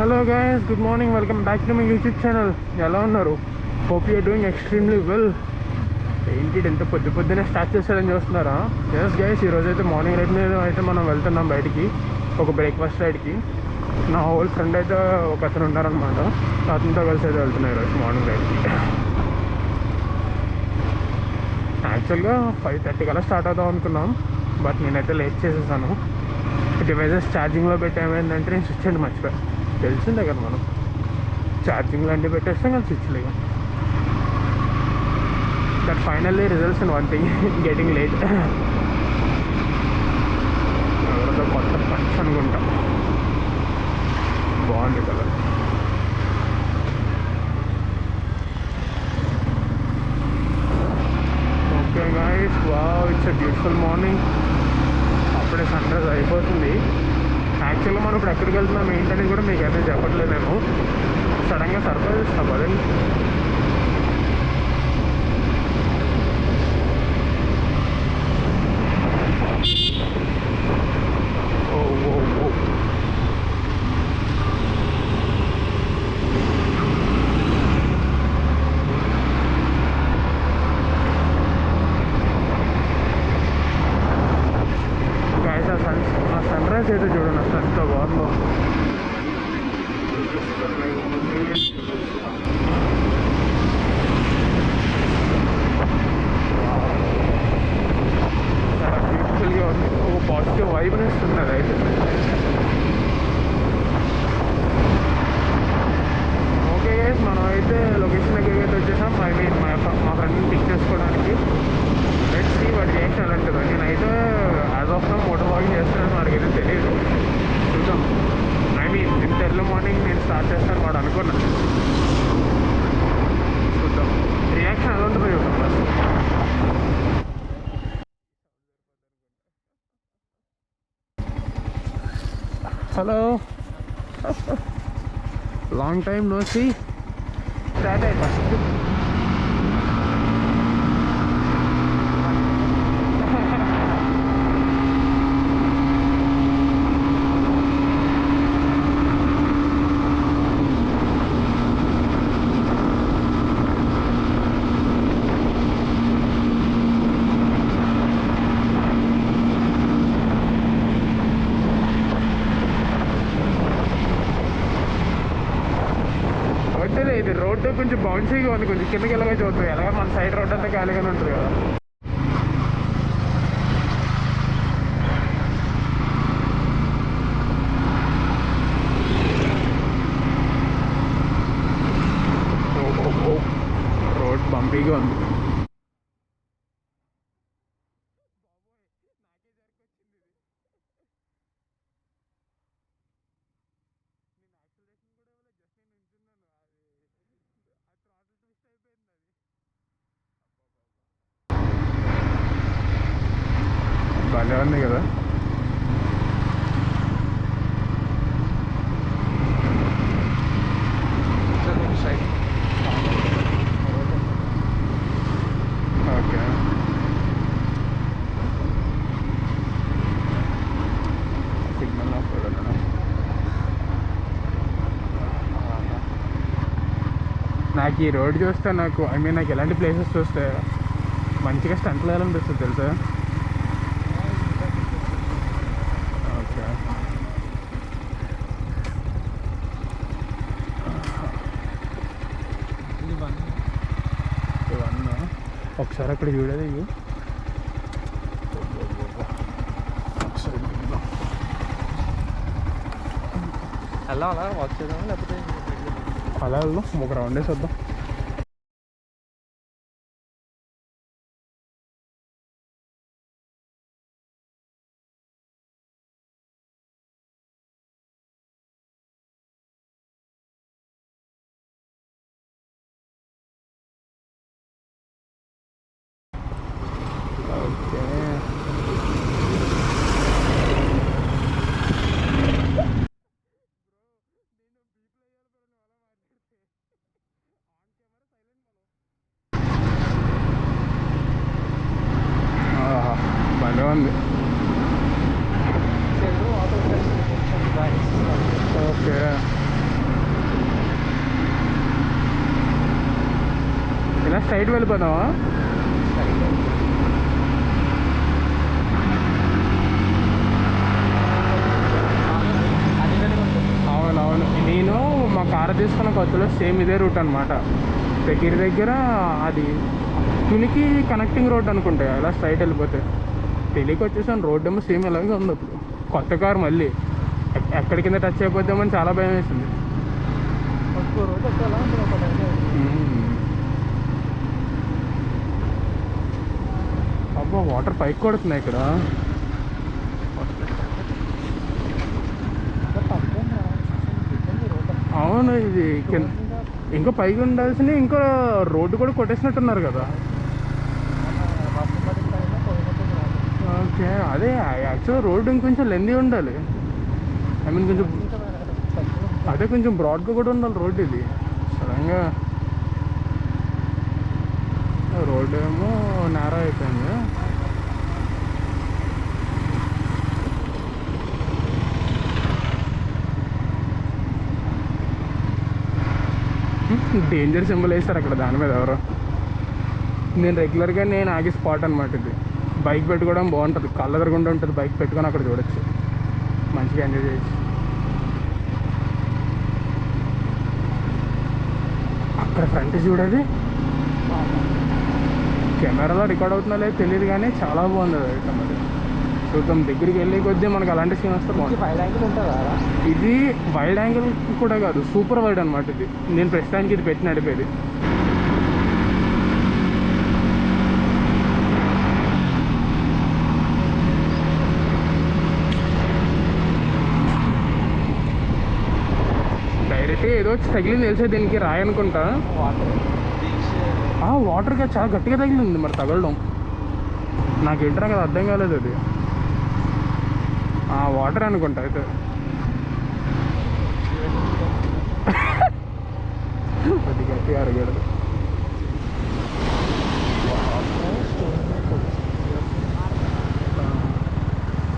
Hello guys, good morning, welcome back to my YouTube channel. ఎలా ఉన్నారు? Hope you are doing extremely well. ఏంటి ఎంత పొద్దున్నే start చేశారని చూస్తున్నారా? ఎస్ గైస్, ఈరోజు అయితే మార్నింగ్ రైడ్ మీద అయితే మనం వెళ్తున్నాం బయటికి, ఒక బ్రేక్ఫాస్ట్ రైడ్కి. నా ఓల్డ్ ఫ్రెండ్ అయితే ఒక అతను ఉన్నారనమాట, అతనితో కలిసి అయితే వెళ్తున్నాయి ఈరోజు మార్నింగ్ రైడ్కి. యాక్చువల్గా 5:30 కల్లా స్టార్ట్ అవుదాం అనుకున్నాం, బట్ నేనైతే లేట్ చేసేసాను. డివైజెస్ ఛార్జింగ్లో పెట్టి ఏమైందంటే నేను స్విచ్ అండి మర్చిపోయాను. తెలిసిందే కదా, మనం ఛార్జింగ్ లాంటివి పెట్టేస్తాం కదా స్విచ్ లేక. That finally results in one thing, getting late. ఎవరితో కొత్త పంచ్ అనుకుంటాం, బాగుంది కదా. Okay guys, wow, it's a beautiful morning. అప్పుడే సన్ రైజ్ అయిపోతుంది. యాక్చువల్గా మనం ఇప్పుడు ఎక్కడికి వెళ్తున్నాం ఏంటనేది కూడా మీకు అయితే చెప్పట్లేదు. నేను సడన్గా సర్ప్రైజ్ ఇస్తాను అదండి. సన్ రైజ్ అయితే చూడండి అసలు ఎంత బాగుందో. చాలా బ్యూటిఫుల్గా ఉంది, ఒక పాజిటివ్ వైబ్ని ఇస్తుంది అదైతే. ఓకే గైస్, మనం అయితే లొకేషన్ దగ్గరికి అయితే వచ్చేసాం. ఐ మీన్ మా ఫ్రెండ్ని పిక్ చేసుకోవడానికి. లెట్స్ సీ వాటి రియాక్షన్ ఎలా ఉంటుందో. నేనైతే as of now motor walking చేస్తున్నాను, వాడికైతే తెలియదు. చూద్దాం. ఐ మీన్ ఇంత ఎర్లీ మార్నింగ్ నేను స్టార్ట్ చేస్తాను వాడు అనుకున్నాను. చూద్దాం రియాక్షన్ ఎలా ఉంటుందో చూద్దాం. బస్ hello, long time no see. Start అయ్యి ఫస్ట్ వద్దులే. ఇది రోడ్డు కొంచెం బౌన్సీగా ఉంది, కొంచెం కిందకి వెళ్ళగా చూద్దాం. ఎలాగ మన సైడ్ రోడ్ అంతా ఖాళీగానే ఉంటుంది కదా. రోడ్ బంపీగా ఉంది. భలే ఉంది కదా. ఓకే, సిగ్నల్ ఆఫ్ కూడా. నాకు ఈ రోడ్ చూస్తే నాకు నాకు ఎలాంటి ప్లేసెస్ చూస్తే మంచిగా స్టంట్లు వేయాలనిపిస్తుంది తెలుసా. ఓకే, ఇవన్నీ ఒకసారి అక్కడ చూడేది ఇవి. ఒకసారి అలా వాక్ చేద్దాం, లేకపోతే అలా వెళ్దాం, ఒక రౌండ్ వేసి వద్దాం. ఓకే, ఇలా స్ట్రైట్ వెళ్ళిపోదామా? అవునవును, నేను మా కారు తీసుకున్న కొత్తలో సేమ్ ఇదే రూట్ అనమాట. దగ్గర అది తునికి కనెక్టింగ్ రోడ్ అనుకుంటా, అలా స్ట్రైట్ వెళ్ళిపోతే. తెలియక వచ్చేసాను, రోడ్ ఏమో సేమ్ ఇలాగే ఉంది. అప్పుడు కొత్త కారు మళ్ళీ ఎక్కడి కింద టచ్ అయిపోద్దామని చాలా భయం వేసింది. అబ్బా, వాటర్ పైకి కొడుతున్నాయి ఇక్కడ. అవును, ఇది ఇంకా పైకి ఉండాల్సిన, ఇంకా రోడ్డు కూడా కొట్టేసినట్టున్నారు కదా. ఓకే, అదే యాక్చువల్ రోడ్డు ఇంకొంచెం లెందీ ఉండాలి. ఐ మీన్ కొంచెం అదే కొంచెం బ్రాడ్గా కూడా ఉండాలి రోడ్డు. ఇది సడన్గా రోడ్డు ఏమో నేరో అయిపోయింది. డేంజర్ సింబల్ వేస్తారు అక్కడ దాని మీద ఎవరో. నేను ఆగే స్పాట్ అనమాట ఇది. బైక్ పెట్టుకోవడం బాగుంటుంది, కళ్ళ ఎదురుగుండా ఉంటుంది. బైక్ పెట్టుకొని అక్కడ చూడొచ్చు, మంచిగా ఎంజాయ్ చేయొచ్చు. అక్కడ ఫ్రంట్ చూడది, కెమెరాలో రికార్డ్ అవుతుందో లేదో తెలియదు కానీ చాలా బాగుంది అది. ఇట్లా మరి చూద్దాం, దగ్గరికి వెళ్ళే కొద్దీ మనకు అలాంటి సీన్ వస్తే బాగుంది. వైడ్ యాంగిల్ ఉంటుందా? ఇది వైడ్ యాంగిల్ కూడా కాదు, సూపర్ వైడ్ అనమాట ఇది. నేను ప్రస్తుతానికి ఇది పెట్టి నడిపేది. డైరెక్ట్గా ఏదో వచ్చి తగిలింది తెలిసే, దీనికి రాయి అనుకుంటా. వాటర్గా చాలా గట్టిగా తగిలింది మరి. తగలడం నాకేంటరా కదా అర్థం కాలేదు. అది వాటర్ అనుకుంటా అయితే. అది గట్టిగా అరగదు.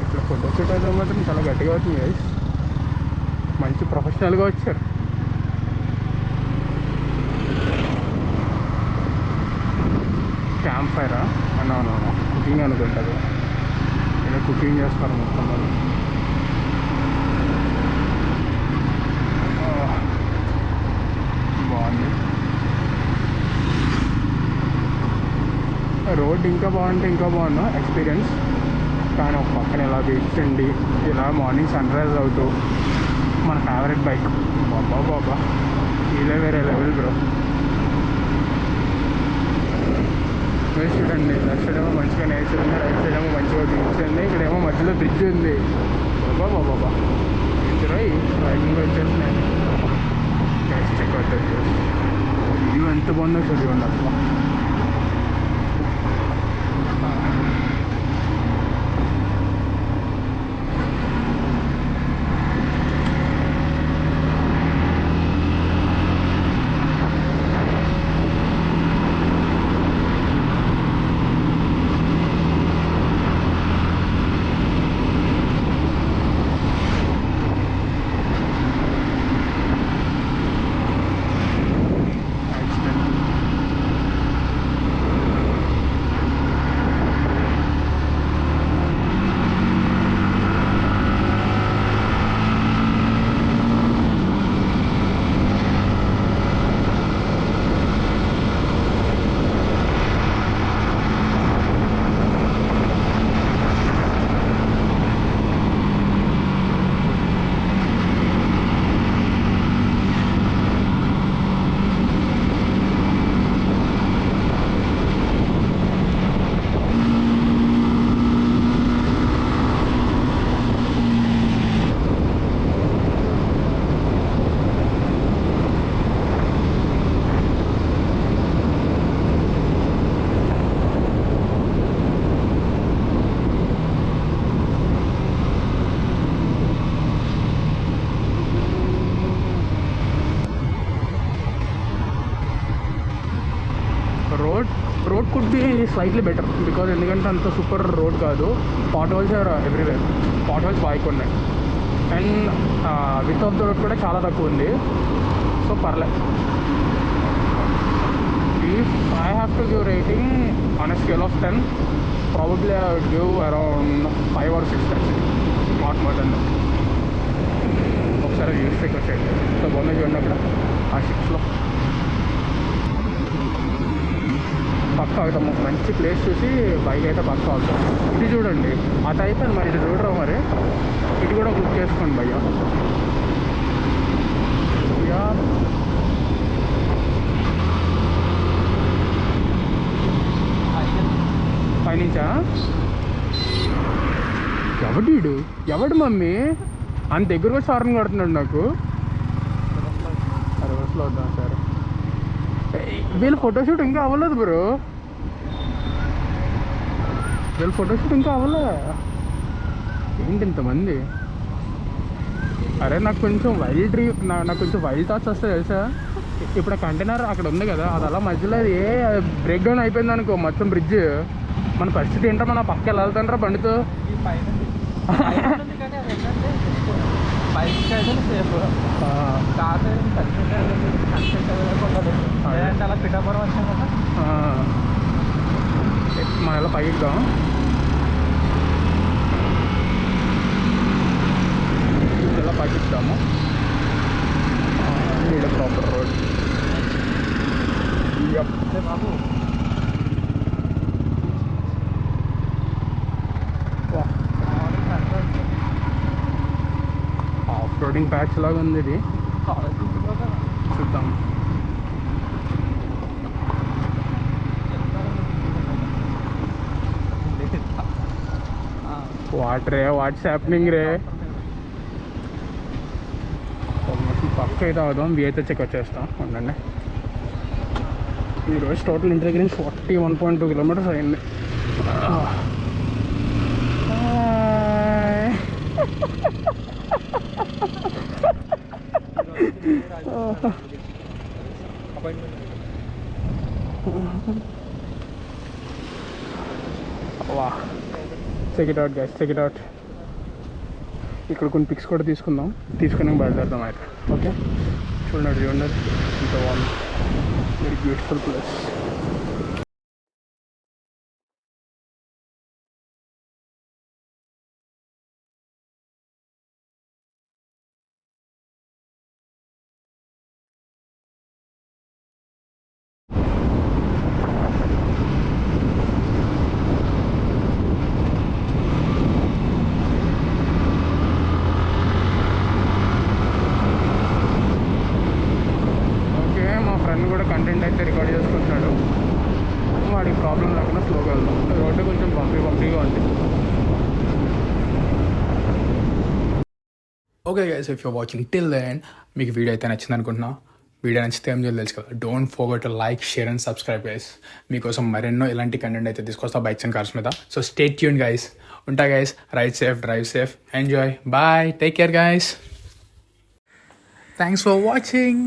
ఇట్లా ఫోటో షూట్ అయితే మాత్రం చాలా గట్టిగా అవుతుంది గైస్. మంచి ప్రొఫెషనల్గా వచ్చారు. క్యాంప్ ఫైరా అన్నా కుకింగ్ అనుకుంటుంది. ఏదో కుకింగ్ చేస్తారు మొత్తం వాళ్ళు. బాగుంది రోడ్. ఇంకా బాగుండు ఎక్స్పీరియన్స్. కానీ ఒక పక్కన ఇలా బీచ్ అండి, ఇలా మార్నింగ్ సన్ రైజ్ అవుతూ మన ఫేవరెట్ బైక్. బాబా ఇదే వేరే లెవెల్ బ్రో. వెస్ట్ చూడండి, లెఫ్ట్ సైడ్ ఏమో మంచిగా నేచర్ ఉంది, రైట్ సైడ్ ఏమో మంచిగా బీచ్ ఉంది, ఇక్కడేమో మధ్యలో బ్రిడ్జ్ ఉంది. బాబా ఇందులో డ్రైవింగ్ వచ్చేసినాయి. చెక్ అవుతుంది వ్యూ ఎంత బాగుందో చూడండి అసలు. Road could be slightly better because ఎందుకంటే అంత సూపర్ రోడ్ కాదు. Potholes are everywhere, potholes బాగా ఉన్నాయి. And with of the road కూడా చాలా తక్కువ ఉంది. సో పర్లేదు. If I have to give rating on a scale of 10, probably I would give around 5 or 6, that's it. Not more than that. ఒకసారి views check వచ్చేయండి. So బాగుంది చూడండి అక్కడ ఆ 6లో. పక్క అవుతాం, ఒక మంచి ప్లేస్ చూసి బైక్ అయితే పక్క అవుతాం. ఇది చూడండి, అది అయిపోయింది మరి, ఇది చూడరా మరి, ఇది కూడా బుక్ చేసుకోండి భయ్య. యా పైనుంచా? ఎవడు ఎవడు మమ్మీ అంత దగ్గర కూడా సారని కొడుతున్నాడు నాకు. రివర్స్లో వద్దాం సరే. వీళ్ళ ఫోటోషూట్ ఇంకా అవ్వలేదు బ్రో, వీళ్ళ ఫోటోషూట్ ఇంకా అవ్వలే. ఏంటి ఇంతమంది? అరే నాకు కొంచెం నాకు కొంచెం వైల్డ్ థాట్స్ వస్తాయి తెలుసా. ఇప్పుడు కంటైనర్ అక్కడ ఉంది కదా, అది అలా మధ్యలో బ్రేక్ డౌన్ అయిపోయింది అనుకో మొత్తం బ్రిడ్జ్, మన పరిస్థితి ఏంటో, మన పక్క వెళ్ళాలంటారా బండితో. మనం ఎలా పైకి ఇద్దాం, ఇలా పైకి ఇద్దాము. నీడ ప్రాపర్ రోడ్. బాబు ఆఫ్ రోడింగ్ ప్యాచ్ లాగా ఉంది ఇది, చూద్దాం. వాట్స్ హ్యాపెనింగ్ రే. పక్క అయితే అవుదాం, వి అయితే చెక్ వచ్చేస్తాం. ఉండండి, ఈరోజు టోటల్ ఇంటి దగ్గర నుంచి 41.2 కిలోమీటర్స్ అయింది. వా check it out guys, check it out. ఇక్కడ కొన్ని పిక్స్ కూడా తీసుకుని బయలుదేరుతాం అయితే. ఓకే చూడండి ఇంత బాగుంది, వెరీ బ్యూటిఫుల్ ప్లేస్. కూడా కంటెంట్ అయితే రికార్డ్ చేసుకుంటున్నాడు, వాడికి ప్రాబ్లం లేకుండా స్లోగా వెళ్దాం. రోడ్డు కొంచెం పంపీగా ఉంది. Okay guys, if you're watching till then, మీకు వీడియో అయితే నచ్చింది అనుకుంటున్నా. వీడియో నచ్చితే ఏం చేయాలి తెలుసు కదా, don't forget to like, share and subscribe guys. మీకోసం మరెన్నో ఇలాంటి కంటెంట్ అయితే తీసుకొస్తా బైక్స్ అండ్ కార్స్ మీద. So stay tuned guys. ఉంటా guys, ride safe, drive safe, enjoy, bye, take care guys. Thanks for watching.